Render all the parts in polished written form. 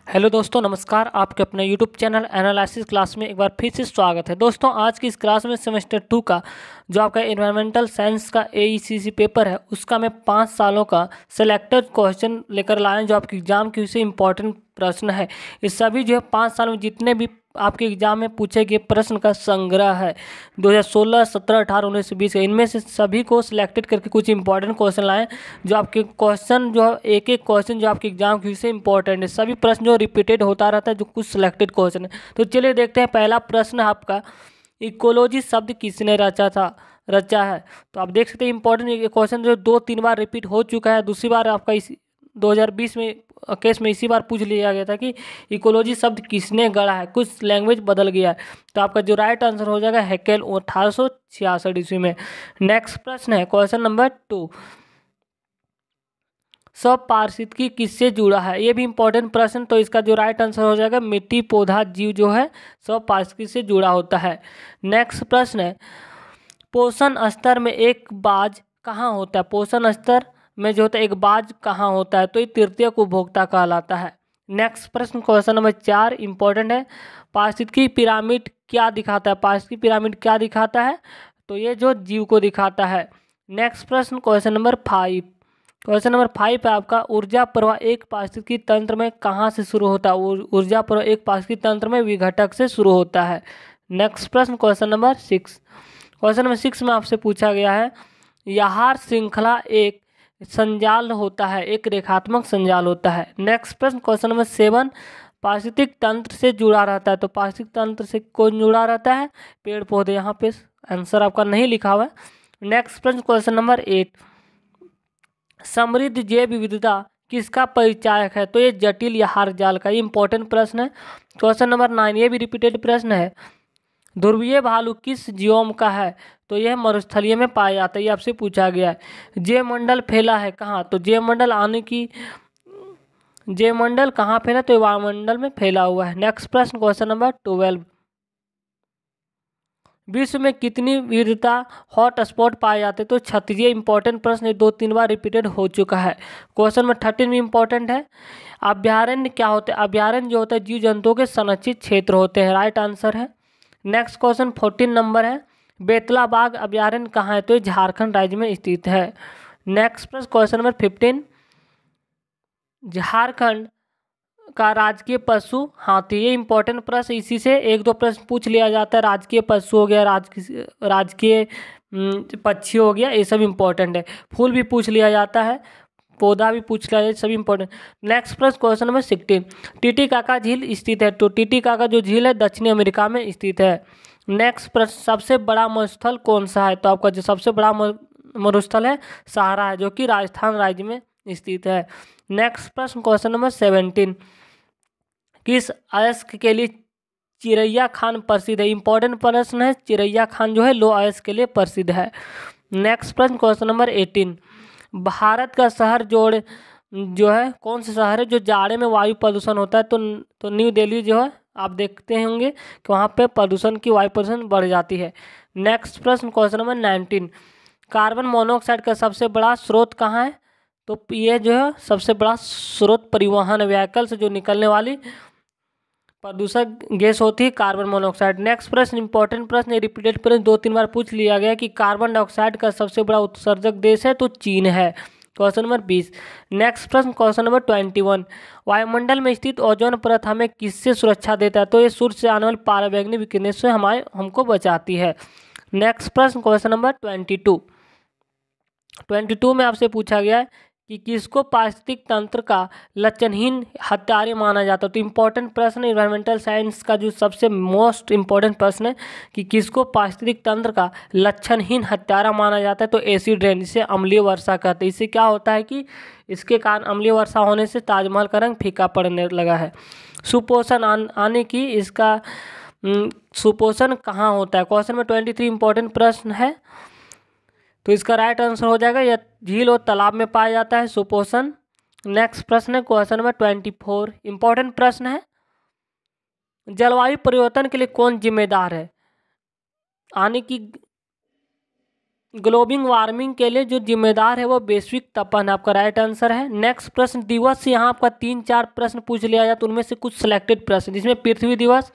Hello दोस्तों, नमस्कार। आपके अपने यूट्यूब चैनल एनालिसिस क्लास में एक बार फिर से स्वागत है। दोस्तों, आज की इस क्लास में सेमेस्टर 2 का जो आपका एनवायरमेंटल साइंस का एईसीसी पेपर है, उसका मैं 5 सालों का सिलेक्टेड क्वेश्चन लेकर लाया हूं, जो आपके एग्जाम के विषय इंपॉर्टेंट प्रश्न है। इस सभी जो है 5 साल में जितने भी आपके एग्जाम में पूछे गए प्रश्न का संग्रह है 2016, 17, 18, 19, 20 का। इनमें से सभी को सिलेक्टेड करके कुछ इंपॉर्टेंट क्वेश्चन लाए, जो आपके क्वेश्चन जो एक एक क्वेश्चन जो आपके एग्जाम के विषय इंपॉर्टेंट है। सभी प्रश्न जो रिपीटेड होता रहता है, जो कुछ सिलेक्टेड क्वेश्चन है। तो चलिए देखते हैं। पहला प्रश्न आपका, इकोलॉजी शब्द किसने रचा है। तो आप देख सकते हैं इंपॉर्टेंट क्वेश्चन जो 2-3 बार रिपीट हो चुका है। दूसरी बार आपका इस 2020 में केस में इसी बार पूछ लिया गया था कि इकोलॉजी शब्द किसने गढ़ा है। कुछ लैंग्वेज बदल गया है। तो आपका जो राइट आंसर हो जाएगा हैकेल 1866 ईस्वी में। नेक्स्ट प्रश्न है क्वेश्चन नंबर 2, स्वपारिस्थितिकी किससे जुड़ा है। ये भी इंपॉर्टेंट प्रश्न। तो इसका जो राइट आंसर हो जाएगा मिट्टी, पौधा, जीव जो है स्वपारिस्थितिकी से जुड़ा होता है। नेक्स्ट प्रश्न है, पोषण स्तर में एक बाज कहाँ होता है। पोषण स्तर में जो होता है एक बाज कहाँ होता है। तो ये तृतीयक उपभोक्ता कहलाता है। नेक्स्ट प्रश्न क्वेश्चन नंबर 4 इंपॉर्टेंट है, पारिस्थितिकी पिरामिड क्या दिखाता है। पारिस्थितिकी पिरामिड क्या दिखाता है। तो ये जो जीव को दिखाता है। नेक्स्ट प्रश्न क्वेश्चन नंबर 5। क्वेश्चन नंबर 5 है आपका, ऊर्जा प्रवाह एक पारिस्थितिकी तंत्र में कहाँ से शुरू होता है। ऊर्जा प्रवाह एक पारिस्थितिकी तंत्र में विघटक से शुरू होता है। नेक्स्ट प्रश्न क्वेश्चन नंबर 6। क्वेश्चन नंबर 6 में आपसे पूछा गया है, आहार श्रृंखला एक संजाल होता है, एक रेखात्मक संजाल होता है। नेक्स्ट प्रश्न क्वेश्चन नंबर 7, पारिस्थितिक तंत्र से जुड़ा रहता है। तो पारिस्थितिक तंत्र से कौन जुड़ा रहता है, पेड़ पौधे। यहाँ पे आंसर आपका नहीं लिखा हुआ है। नेक्स्ट प्रश्न क्वेश्चन नंबर 8, समृद्ध जैव विविधता किसका परिचायक है। तो ये जटिल आहार जाल का इंपॉर्टेंट प्रश्न है। क्वेश्चन नंबर 9, ये भी रिपीटेड प्रश्न है, ध्रुवीय भालू किस जियोम का है। तो यह मरुस्थलीय में पाया जाता है। ये आपसे पूछा गया है। जैव मंडल फैला है कहाँ। तो जैव मंडल कहाँ फैला। तो वायुमंडल में फैला हुआ है। नेक्स्ट प्रश्न क्वेश्चन नंबर 12, विश्व में कितनी विविधता हॉट स्पॉट पाए जाते हैं। तो 36 इंपॉर्टेंट प्रश्न 2-3 बार रिपीटेड हो चुका है। क्वेश्चन नंबर 13 भी इंपॉर्टेंट है, अभ्यारण्य क्या होते हैं। अभ्यारण्य जो होता है जीव जंतुओं के संरक्षित क्षेत्र होते हैं। राइट आंसर है। नेक्स्ट क्वेश्चन 14 नंबर है, बेतला बाघ अभ्यारण्य कहाँ है। तो ये झारखंड राज्य में स्थित है। नेक्स्ट प्रश्न क्वेश्चन नंबर 15, झारखंड का राजकीय पशु हाथी। ये इंपॉर्टेंट प्रश्न, इसी से 1-2 प्रश्न पूछ लिया जाता है। राजकीय पशु हो गया, राजकीय पक्षी हो गया, ये सब इंपॉर्टेंट है। फूल भी पूछ लिया जाता है, पौधा भी पूछ लिया जाता है, सभी इंपॉर्टेंट। नेक्स्ट प्रश्न क्वेश्चन नंबर 16, टिटिकाका झील स्थित है। तो टिटिकाका जो झील है दक्षिणी अमेरिका में स्थित है। नेक्स्ट प्रश्न, सबसे बड़ा मरुस्थल कौन सा है। तो आपका जो सबसे बड़ा मरुस्थल है सहारा है, जो कि राजस्थान राज्य में स्थित है। नेक्स्ट प्रश्न क्वेश्चन नंबर 17, किस अयस्क के लिए चिरैया खान प्रसिद्ध है। इंपॉर्टेंट प्रश्न है। चिरैया खान जो है लो अयस्क के लिए प्रसिद्ध है। नेक्स्ट प्रश्न क्वेश्चन नंबर 18, भारत का शहर जो है कौन सा शहर है जो जाड़े में वायु प्रदूषण होता है। तो न्यू दिल्ली जो है, आप देखते होंगे कि वहाँ पे प्रदूषण की वायु प्रदूषण बढ़ जाती है। नेक्स्ट प्रश्न क्वेश्चन नंबर 19, कार्बन मोनोऑक्साइड का सबसे बड़ा स्रोत कहाँ है। तो ये जो है सबसे बड़ा स्रोत परिवहन व्हीकल से जो निकलने वाली प्रदूषक गैस होती है कार्बन मोनोऑक्साइड। नेक्स्ट प्रश्न इंपॉर्टेंट प्रश्न, रिपीटेड प्रश्न 2-3 बार पूछ लिया गया कि कार्बन डाइऑक्साइड का सबसे बड़ा उत्सर्जक देश है। तो चीन है। Question number 20। नेक्स्ट प्रश्न क्वेश्चन नंबर 21, वायुमंडल में स्थित ओजोन परत हमें किससे सुरक्षा देता है। तो ये सूर्य से आने वाली पराबैंगनी विकिरण से हमको बचाती है। नेक्स्ट प्रश्न क्वेश्चन नंबर 22 में आपसे पूछा गया है कि किसको पारिस्थितिक तंत्र का लक्षणहीन हत्यारे माना जाता है। तो इंपॉर्टेंट प्रश्न, इन्वायरमेंटल साइंस का जो सबसे मोस्ट इंपॉर्टेंट प्रश्न है कि किसको पारिस्थितिक तंत्र का लक्षणहीन हत्यारा माना जाता है। तो एसिड रेन, जिसे अम्लीय वर्षा कहते हैं। इससे क्या होता है कि इसके कारण अम्लीय वर्षा होने से ताजमहल का रंग फीका पड़ने लगा है। सुपोषण आने की इसका सुपोषण कहाँ होता है। क्वेश्चन में 23 इंपॉर्टेंट प्रश्न है। तो इसका राइट आंसर हो जाएगा, यह झील और तालाब में पाया जाता है सुपोषण। नेक्स्ट प्रश्न है क्वेश्चन नंबर 24, इंपॉर्टेंट प्रश्न है, जलवायु परिवर्तन के लिए कौन जिम्मेदार है। आने की ग्लोबल वार्मिंग के लिए जो जिम्मेदार है वो वैश्विक तपन है, आपका राइट आंसर है। नेक्स्ट प्रश्न, दिवस से यहाँ आपका 3-4 प्रश्न पूछ लिया जाए तो उनमें से कुछ सिलेक्टेड प्रश्न, जिसमें पृथ्वी दिवस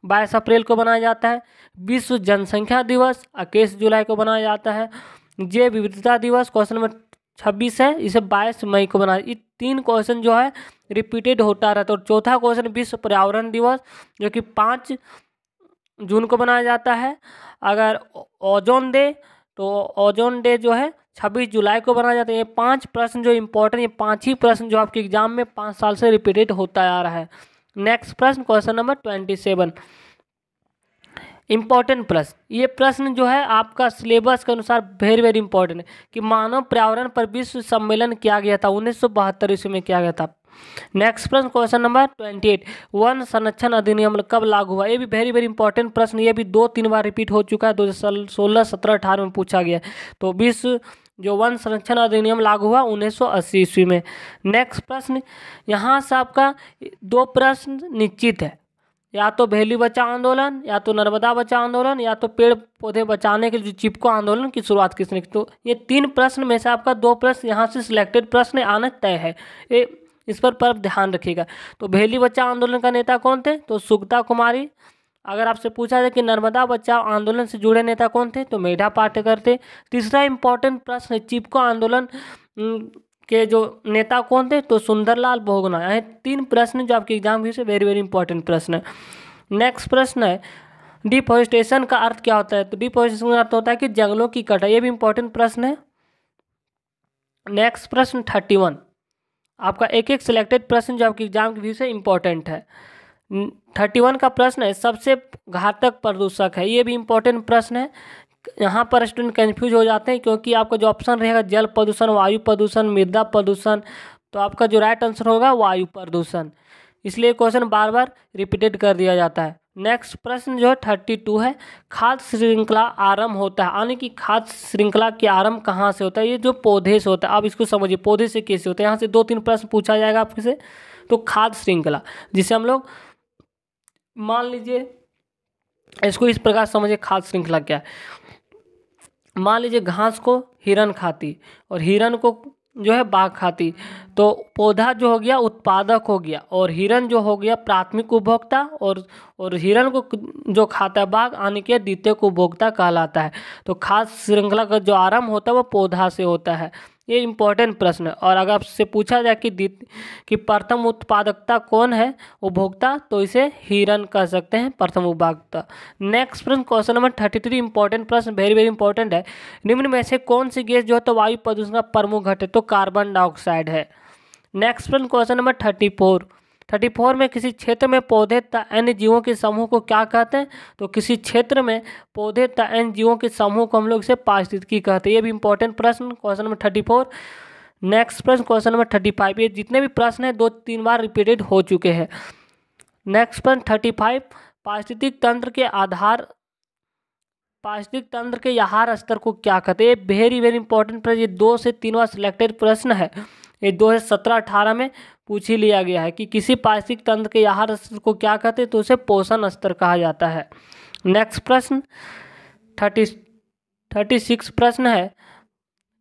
22 अप्रैल को मनाया जाता है, विश्व जनसंख्या दिवस 21 जुलाई को मनाया जाता है, जैव विविधता दिवस क्वेश्चन नंबर 26 है, इसे 22 मई को बनाया। ये 3 क्वेश्चन जो है रिपीटेड होता रहता है। और चौथा क्वेश्चन विश्व पर्यावरण दिवस जो कि 5 जून को बनाया जाता है। अगर ओजोन डे तो ओजोन डे जो है 26 जुलाई को बनाया जाता है। ये 5 प्रश्न जो इम्पोर्टेंट, ये 5 ही प्रश्न जो आपके एग्जाम में 5 साल से रिपीटेड होता आ रहा है। नेक्स्ट प्रश्न क्वेश्चन नंबर 27, इम्पोर्टेंट प्रश्न। ये प्रश्न जो है आपका सिलेबस के अनुसार वेरी वेरी इंपॉर्टेंट है कि मानव पर्यावरण पर विश्व सम्मेलन किया गया था 1972 ईस्वी में किया गया था। नेक्स्ट प्रश्न क्वेश्चन नंबर 28, वन संरक्षण अधिनियम कब लागू हुआ? ये भी वेरी वेरी इंपॉर्टेंट प्रश्न, ये भी 2-3 बार रिपीट हो चुका है, 2016, 17, 18 में पूछा गया। तो विश्व जो वन संरक्षण अधिनियम लागू हुआ 1980 ईस्वी में। नेक्स्ट प्रश्न, यहाँ से आपका 2 प्रश्न निश्चित है, या तो वैली बचाओ आंदोलन, या तो नर्मदा बचाओ आंदोलन, या तो पेड़ पौधे बचाने के जो चिपको आंदोलन की शुरुआत किसने की। तो ये 3 प्रश्न में से आपका 2 प्रश्न यहाँ से सिलेक्टेड प्रश्न आना तय है, ये इस पर ध्यान रखिएगा। तो वैली बचाओ आंदोलन का नेता कौन थे? तो सुगता कुमारी। अगर आपसे पूछा जाए कि नर्मदा बचाओ आंदोलन से जुड़े नेता कौन थे? तो मेधा पाटकर थे। तीसरा इंपॉर्टेंट प्रश्न है, चिपको आंदोलन के जो नेता कौन थे? तो सुंदरलाल बहुगुणा। ये 3 प्रश्न जो आपके एग्जाम में से वेरी वेरी इंपॉर्टेंट प्रश्न है। नेक्स्ट प्रश्न है, डिफॉरेस्टेशन का अर्थ क्या होता है? तो डिफॉरेस्टेशन का अर्थ होता है कि जंगलों की कटाई। ये भी इंपॉर्टेंट प्रश्न है। नेक्स्ट प्रश्न 31, आपका एक सिलेक्टेड प्रश्न जो आपके एग्जाम के व्यू से इंपॉर्टेंट है। 31 का प्रश्न है, सबसे घातक प्रदूषक है। ये भी इंपॉर्टेंट प्रश्न है। यहाँ पर स्टूडेंट कंफ्यूज हो जाते हैं क्योंकि आपका जो ऑप्शन रहेगा जल प्रदूषण, वायु प्रदूषण, मृदा प्रदूषण, तो आपका जो राइट आंसर होगा वायु प्रदूषण, इसलिए क्वेश्चन बार बार रिपीटेड कर दिया जाता है। नेक्स्ट प्रश्न जो है 32 है, खाद्य श्रृंखला आरंभ होता है, यानी कि खाद्य श्रृंखला के आरंभ कहाँ से होता है? ये जो पौधे से होता है। आप इसको समझिए, पौधे से कैसे होता है। यहाँ से 2-3 प्रश्न पूछा जाएगा आपके से। तो खाद्य श्रृंखला, जिसे हम लोग मान लीजिए इसको इस प्रकार समझिए, खाद्य श्रृंखला क्या है। मान लीजिए घास को हिरन खाती और हिरन को जो है बाघ खाती, तो पौधा जो हो गया उत्पादक हो गया और हिरन जो हो गया प्राथमिक उपभोक्ता, और हिरन को जो खाता है बाघ यानी कि द्वितीयक उपभोक्ता कहलाता है। तो खाद्य श्रृंखला का जो आरंभ होता है वो पौधा से होता है। ये इंपॉर्टेंट प्रश्न है। और अगर आपसे पूछा जाए कि प्रथम उत्पादकता कौन है उपभोक्ता, तो इसे हिरन कह सकते हैं, प्रथम उपभोक्ता। नेक्स्ट प्रश्न क्वेश्चन नंबर 33, इंपॉर्टेंट प्रश्न, वेरी वेरी इंपॉर्टेंट है। निम्न में से कौन सी गैस जो है तो वायु प्रदूषण का प्रमुख घटक है? तो कार्बन डाइऑक्साइड है। नेक्स्ट प्रश्न क्वेश्चन नंबर 34 में किसी क्षेत्र में पौधे तथा अन्य जीवों के समूह को क्या कहते हैं? तो किसी क्षेत्र में पौधे तथा अन्य जीवों के समूह को हम लोग इसे पारिस्थितिकी कहते हैं। ये भी इंपॉर्टेंट प्रश्न क्वेश्चन नंबर 34। नेक्स्ट प्रश्न क्वेश्चन नंबर 35, ये जितने भी प्रश्न हैं 2-3 बार रिपीटेड हो चुके हैं। नेक्स्ट प्रश्न 35, पारिस्थितिक तंत्र के आहार स्तर को क्या कहते हैं? ये वेरी वेरी इंपॉर्टेंट प्रश्न, ये 2 से 3 बार सिलेक्टेड प्रश्न है। ये 2017-18 में पूछ ही लिया गया है कि किसी पारिस्थितिक तंत्र के आहार स्तर को क्या कहते हैं? तो उसे पोषण स्तर कहा जाता है। नेक्स्ट प्रश्न 36 प्रश्न है,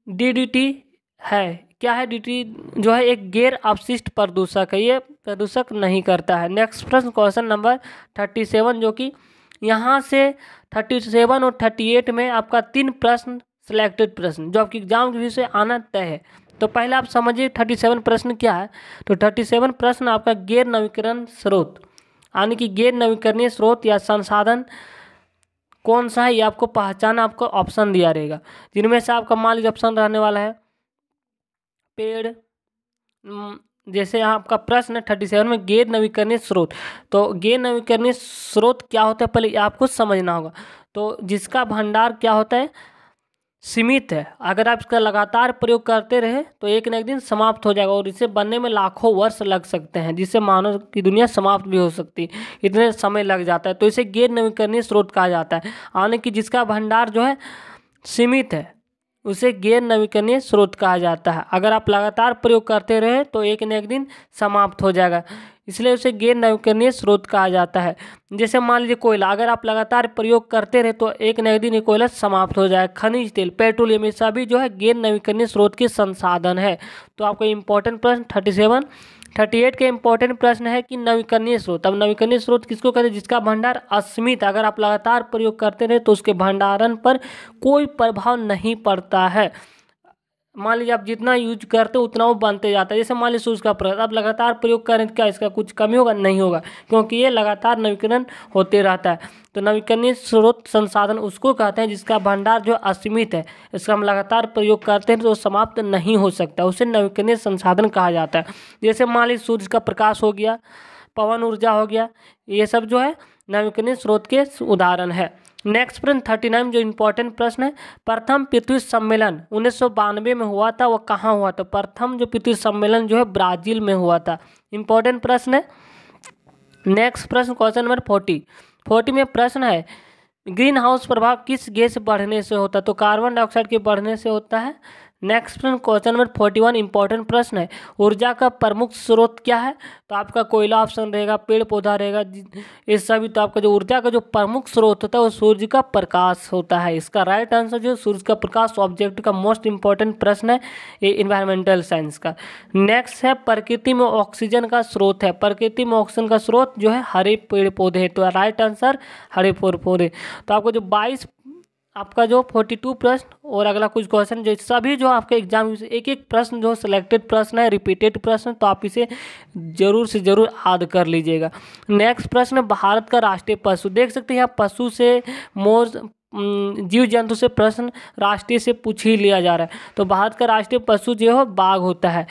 DDT है क्या है? DDT जो है एक गैर अपशिष्ट प्रदूषक है, ये प्रदूषक नहीं करता है। नेक्स्ट प्रश्न क्वेश्चन नंबर 37, जो कि यहाँ से 37 और 38 में आपका 3 प्रश्न सिलेक्टेड प्रश्न जो आपके एग्जाम के व्यू से आना तय है। तो पहले आप समझिए 37 प्रश्न क्या है। तो 37 प्रश्न आपका गैर नवीकरण स्रोत, यानी कि गैर नवीकरणीय स्रोत या संसाधन कौन सा है, ये आपको पहचाना, आपको ऑप्शन दिया रहेगा, जिनमें से आपका मान लीजिए ऑप्शन रहने वाला है पेड़। जैसे यहाँ आपका प्रश्न है 37 में गैर नवीकरणीय स्रोत, तो गैर नवीकरणीय स्रोत क्या होता है पहले आपको समझना होगा। तो जिसका भंडार क्या होता है? सीमित है। अगर आप इसका लगातार प्रयोग करते रहे तो एक न एक दिन समाप्त हो जाएगा और इसे बनने में लाखों वर्ष लग सकते हैं, जिससे मानव की दुनिया समाप्त भी हो सकती है, इतने समय लग जाता है। तो इसे गैर नवीकरणीय स्रोत कहा जाता है, यानी कि जिसका भंडार जो है सीमित है उसे गैर नवीकरणीय स्रोत कहा जाता है। अगर आप लगातार प्रयोग करते रहे तो एक न एक दिन समाप्त हो जाएगा। इसलिए उसे गैर नवीकरणीय स्रोत कहा जाता है। जैसे मान लीजिए कोयला, अगर आप लगातार प्रयोग करते रहे तो एक न एक दिन ये कोयला समाप्त हो जाए। खनिज तेल, पेट्रोलियम, ये सभी जो है गैर नवीकरणीय स्रोत के संसाधन है। तो आपका इंपॉर्टेंट प्रश्न 38 के इंपॉर्टेंट प्रश्न है कि नवीकरणीय स्रोत। अब नवीकरणीय स्रोत किसको कहते हैं? जिसका भंडार असीमित, अगर आप लगातार प्रयोग करते रहे तो उसके भंडारण पर कोई प्रभाव नहीं पड़ता है। मान लीजिए आप जितना यूज करते हो उतना वो बनते जाता है। जैसे मान लीजिए सूर्य का प्रकाश, आप लगातार प्रयोग करें, क्या इसका कुछ कमी होगा? नहीं होगा, क्योंकि ये लगातार नवीकरण होते रहता है। तो नवीकरणीय स्रोत संसाधन उसको कहते हैं जिसका भंडार जो असीमित है, इसका हम लगातार प्रयोग करते हैं तो समाप्त नहीं हो सकता, उसे नवीकरणीय संसाधन कहा जाता है। जैसे मान लीजिए सूर्य का प्रकाश हो गया, पवन ऊर्जा हो गया, ये सब जो है नवीकरणीय स्रोत के उदाहरण है। नेक्स्ट प्रश्न 39 जो इम्पोर्टेंट प्रश्न है, प्रथम पृथ्वी सम्मेलन 1992 में हुआ था, वो कहाँ हुआ था? प्रथम जो पृथ्वी सम्मेलन जो है ब्राजील में हुआ था। इम्पोर्टेंट प्रश्न है। नेक्स्ट प्रश्न क्वेश्चन नंबर 40 में प्रश्न है, ग्रीन हाउस प्रभाव किस गैस बढ़ने से होता है? तो कार्बन डाइऑक्साइड के बढ़ने से होता है। नेक्स्ट प्रश्न क्वेश्चन नंबर 41 इंपॉर्टेंट प्रश्न है, ऊर्जा का प्रमुख स्रोत क्या है? तो आपका कोयला ऑप्शन रहेगा, पेड़ पौधा रहेगा, ये सभी। तो आपका जो ऊर्जा का जो प्रमुख स्रोत होता है वो सूर्य का प्रकाश होता है। इसका राइट आंसर जो सूर्य का प्रकाश ऑब्जेक्ट का मोस्ट इंपॉर्टेंट प्रश्न है ये इन्वायरमेंटल साइंस का। नेक्स्ट है, प्रकृति में ऑक्सीजन का स्रोत है। प्रकृति में ऑक्सीजन का स्रोत जो है हरे पेड़ पौधे है। तो राइट आंसर हरे पेड़ पौधे। तो आपको जो 22 आपका जो 42 प्रश्न और अगला कुछ क्वेश्चन जो सभी जो आपके एग्जाम एक एक प्रश्न जो सिलेक्टेड प्रश्न है, रिपीटेड प्रश्न, तो आप इसे जरूर से जरूर याद कर लीजिएगा। नेक्स्ट प्रश्न, भारत का राष्ट्रीय पशु। देख सकते हैं यहाँ पशु से, मोर, जीव जंतु से प्रश्न राष्ट्रीय से पूछ ही लिया जा रहा है। तो भारत का राष्ट्रीय पशु जो है बाघ होता है।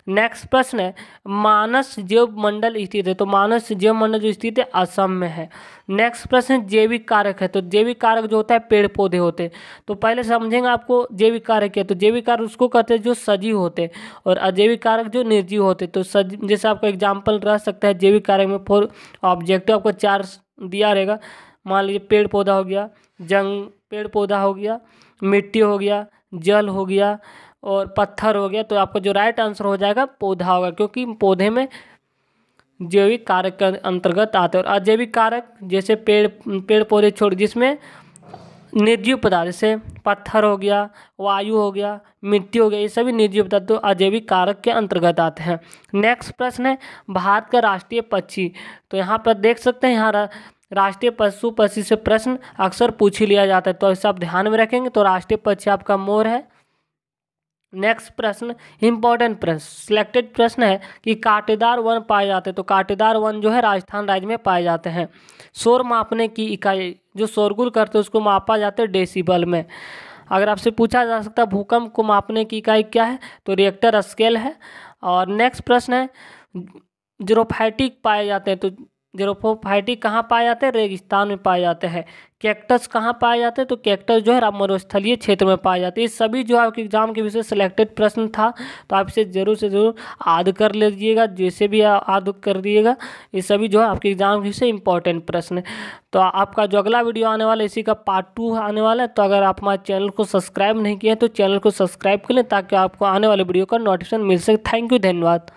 नेक्स्ट प्रश्न है, मानस जैव मंडल स्थित है। तो मानस जैव मंडल जो स्थित है असम में है। नेक्स्ट प्रश्न जैविक कारक है। तो जैविक कारक जो होता है पेड़ पौधे होते हैं। तो पहले समझेंगे आपको जैविक कारक क्या है। तो जैविक कारक उसको कहते हैं जो सजीव होते हैं, और अजैविक कारक जो निर्जीव होते हैं। तो जैसे आपका एग्जाम्पल रह सकता है जैविक कारक में 4 ऑब्जेक्टिव आपको 4 दिया रहेगा। मान लीजिए पेड़ पौधा हो गया, पेड़ पौधा हो गया, मिट्टी हो गया, जल हो गया और पत्थर हो गया। तो आपका जो राइट आंसर हो जाएगा पौधा होगा, क्योंकि पौधे में जैविक कारक के अंतर्गत आते हैं। और अजैविक कारक जैसे पेड़ पौधे छोड़, जिसमें निर्जीव पदार्थ जैसे पत्थर हो गया, वायु हो गया, मिट्टी हो गया, ये सभी निर्जीव पदार्थ तो अजैविक कारक के अंतर्गत आते हैं। नेक्स्ट प्रश्न है, भारत का राष्ट्रीय पक्षी। तो यहाँ पर देख सकते हैं, यहाँ राष्ट्रीय पशु पक्षी से प्रश्न अक्सर पूछ ही लिया जाता है, तो इसे आप ध्यान में रखेंगे। तो राष्ट्रीय पक्षी आपका मोर है। नेक्स्ट प्रश्न इंपॉर्टेंट प्रश्न सिलेक्टेड प्रश्न है कि कांटेदार वन पाए जाते हैं। तो कांटेदार वन जो है राजस्थान राज्य में पाए जाते हैं। शोर मापने की इकाई, जो शोरगुल करते हैं उसको मापा जाता है डेसिबल में। अगर आपसे पूछा जा सकता है भूकंप को मापने की इकाई क्या है, तो रिएक्टर स्केल है। और नेक्स्ट प्रश्न है, ज़ीरोफाइटिक पाए जाते हैं। तो ज़ीरोफाइटिक कहाँ पाए जाते हैं? रेगिस्तान में पाए जाते हैं। कैक्टस कहाँ पाए जाते हैं? तो कैक्टस जो है मरुस्थलीय क्षेत्र में पाए जाते हैं। ये सभी जो आपके एग्जाम के विषय सिलेक्टेड प्रश्न था, तो आप इसे जरूर से जरूर याद कर लीजिएगा। जैसे भी याद कर दिएगा, ये सभी जो है आपके एग्जाम के विषय इंपॉर्टेंट प्रश्न है। तो आपका जो अगला वीडियो आने वाला है इसी का पार्ट 2 आने वाला है। तो अगर आप हमारे चैनल को सब्सक्राइब नहीं किए हैं तो चैनल को सब्सक्राइब कर लें, ताकि आपको आने वाले वीडियो का नोटिफिकेशन मिल सके। थैंक यू, धन्यवाद।